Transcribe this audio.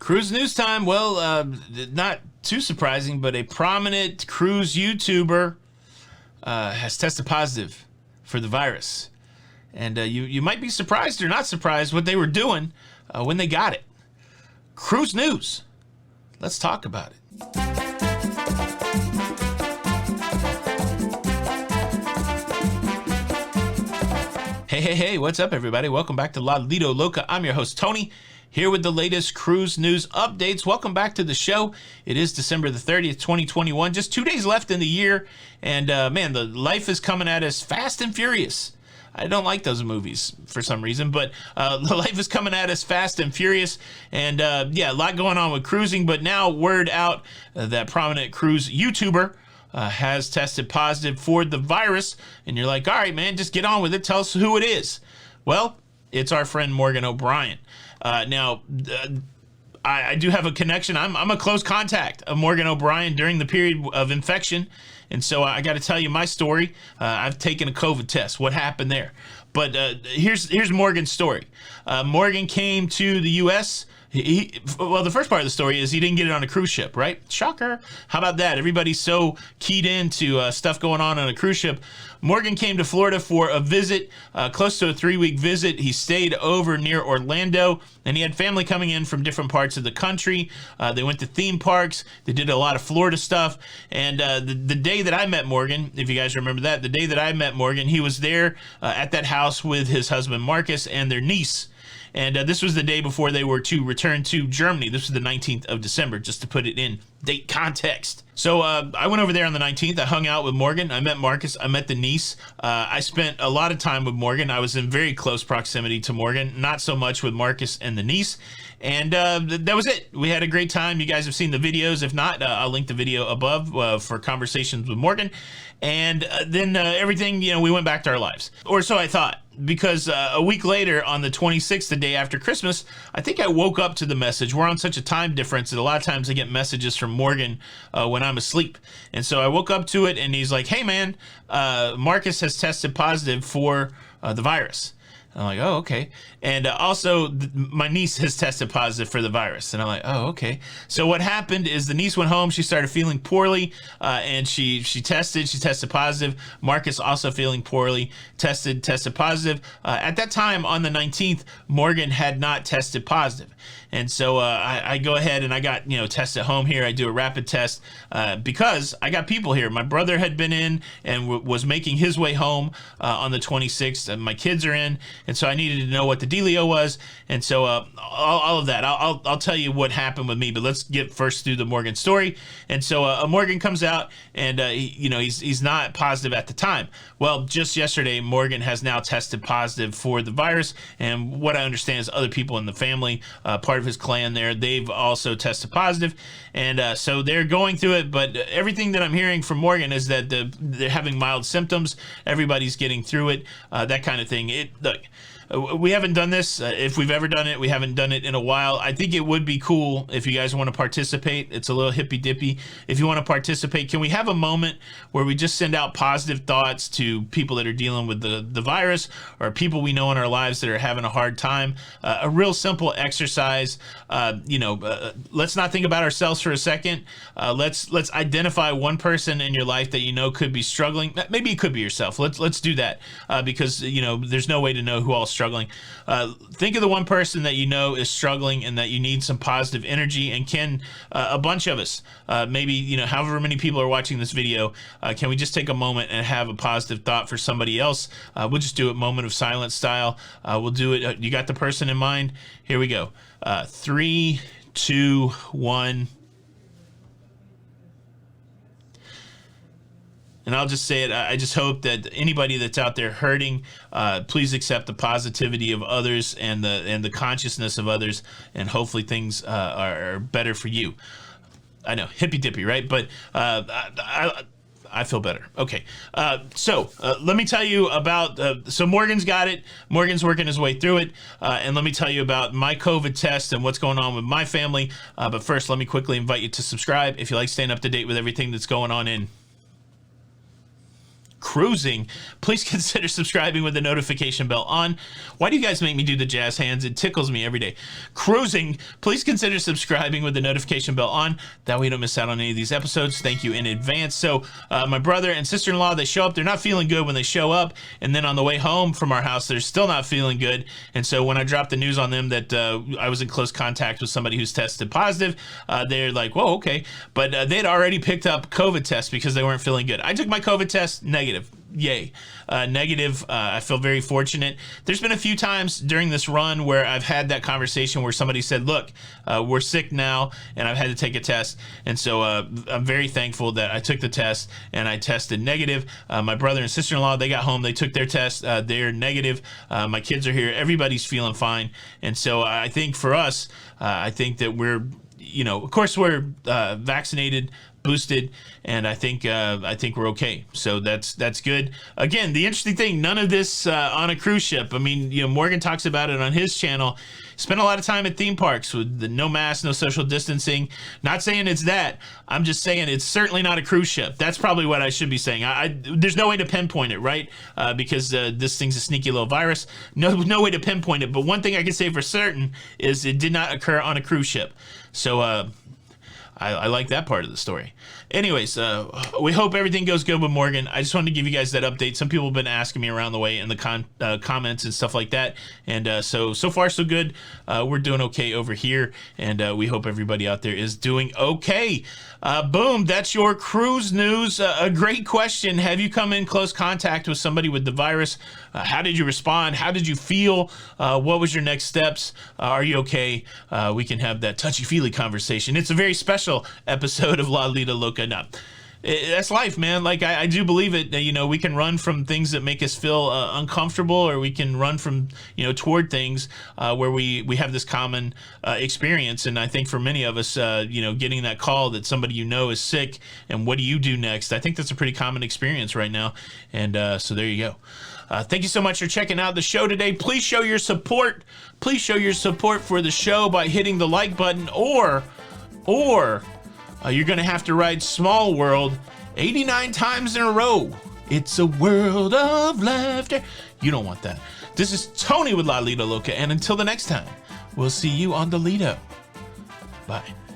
Cruise news time. Well, not too surprising, but a prominent cruise YouTuber has tested positive for the virus. And you might be surprised or not surprised what they were doing when they got it. Cruise news. Let's talk about it. Hey, what's up, everybody? Welcome back to Lido, Loca. I'm your host, Tony, here with the latest cruise news updates. Welcome back to the show. It is December the 30th, 2021. Just 2 days left in the year, and man, the life is coming at us fast and furious. I don't like those movies for some reason, but the life is coming at us fast and furious, and yeah, a lot going on with cruising, but now word out that prominent cruise YouTuber has tested positive for the virus, and you're like, all right, man, just get on with it. Tell us who it is. Well, it's our friend Morgan O'Brien. Now, I do have a connection. I'm a close contact of Morgan O'Brien during the period of infection, and so I got to tell you my story. I've taken a COVID test. What happened there? But here's Morgan's story. Morgan came to the U.S. Well, the first part of the story is he didn't get it on a cruise ship, right? Shocker. How about that? Everybody's so keyed into stuff going on a cruise ship. Morgan came to Florida for a visit, close to a 3-week visit. He stayed over near Orlando, and he had family coming in from different parts of the country. They went to theme parks. They did a lot of Florida stuff. And the day that I met Morgan, if you guys remember that, the day that I met Morgan, he was there at that house with his husband Marcus and their niece. And this was the day before they were to return to Germany. This was the 19th of December, just to put it in date context. So I went over there on the 19th. I hung out with Morgan. I met Marcus. I met the niece. I spent a lot of time with Morgan. I was in very close proximity to Morgan, not so much with Marcus and the niece. And that was it. We had a great time. You guys have seen the videos. If not, I'll link the video above for conversations with Morgan. And then everything, we went back to our lives. Or so I thought. Because a week later, on the 26th, the day after Christmas, I think I woke up to the message. We're on such a time difference that a lot of times I get messages from Morgan when I'm asleep. And so I woke up to it, and he's like, hey, man, Marcus has tested positive for the virus. I'm like, oh, okay. And also, my niece has tested positive for the virus. And I'm like, oh, okay. So what happened is the niece went home. She started feeling poorly, and she tested. She tested positive. Marcus also feeling poorly, tested positive. At that time, on the 19th, Morgan had not tested positive. And so I go ahead and I got, tests at home here. I do a rapid test because I got people here. My brother had been in and was making his way home on the 26th. And my kids are in. And so I needed to know what the dealio was. And so all of that, I'll tell you what happened with me. But let's get first through the Morgan story. And so Morgan comes out and, he's not positive at the time. Well, just yesterday, Morgan has now tested positive for the virus. And what I understand is other people in the family, part of his clan there, they've also tested positive. And so they're going through it. But everything that I'm hearing from Morgan is that they're having mild symptoms. Everybody's getting through it, that kind of thing. Look, we haven't done this. If we've ever done it, we haven't done it in a while. I think it would be cool if you guys want to participate. It's a little hippy dippy. If you want to participate, can we have a moment where we just send out positive thoughts to people that are dealing with the virus or people we know in our lives that are having a hard time? A real simple exercise. Let's not think about ourselves for a second. Let's identify one person in your life that could be struggling. Maybe it could be yourself. Let's do that because there's no way to know who all struggling. Think of the one person that is struggling and that you need some positive energy. And can a bunch of us, maybe however many people are watching this video, can we just take a moment and have a positive thought for somebody else? We'll just do it moment of silence style. We'll do it. You got the person in mind? Here we go. 3, 2, 1. And I'll just say it, I just hope that anybody that's out there hurting, please accept the positivity of others and the consciousness of others, and hopefully things are better for you. I know, hippy dippy, right? But I feel better. Okay, so let me tell you about, so Morgan's got it. Morgan's working his way through it. And let me tell you about my COVID test and what's going on with my family. But first, let me quickly invite you to subscribe if you like staying up to date with everything that's going on in cruising, please consider subscribing with the notification bell on. Why do you guys make me do the jazz hands? It tickles me every day. Cruising, please consider subscribing with the notification bell on. That way you don't miss out on any of these episodes. Thank you in advance. So my brother and sister-in-law, they show up. They're not feeling good when they show up. And then on the way home from our house, they're still not feeling good. And so when I dropped the news on them that I was in close contact with somebody who's tested positive, they're like, whoa, okay. But they'd already picked up COVID tests because they weren't feeling good. I took my COVID test, negative. Yay. Negative. I feel very fortunate. There's been a few times during this run where I've had that conversation where somebody said, look, we're sick now, and I've had to take a test. And so I'm very thankful that I took the test and I tested negative. My brother and sister-in-law, they got home, they took their test, they're negative. My kids are here, everybody's feeling fine. And so I think for us, I think that we're, of course we're vaccinated, boosted, and I think we're okay. So that's good. Again, the interesting thing, none of this on a cruise ship. I mean, Morgan talks about it on his channel. Spent a lot of time at theme parks with the no mask, no social distancing. Not saying it's that. I'm just saying it's certainly not a cruise ship. That's probably what I should be saying. There's no way to pinpoint it, right? Because this thing's a sneaky little virus. No way to pinpoint it. But one thing I can say for certain is it did not occur on a cruise ship. So I like that part of the story. Anyways, we hope everything goes good with Morgan. I just wanted to give you guys that update. Some people have been asking me around the way in the comments and stuff like that. And so far, so good. We're doing okay over here. And we hope everybody out there is doing okay. Boom, that's your cruise news. A great question. Have you come in close contact with somebody with the virus? How did you respond? How did you feel? What was your next steps? Are you okay? We can have that touchy-feely conversation. It's a very special episode of Lido, Loca. No, that's life, man. Like I do believe it. We can run from things that make us feel uncomfortable, or we can run from toward things where we have this common experience. And I think for many of us, getting that call that somebody is sick, and what do you do next? I think that's a pretty common experience right now. And so there you go. Thank you so much for checking out the show today. Please show your support. Please show your support for the show by hitting the like button, or you're going to have to ride Small World 89 times in a row. It's a world of laughter. You don't want that. This is Tony with Lido, Loca, and until the next time, we'll see you on the Lido. Bye.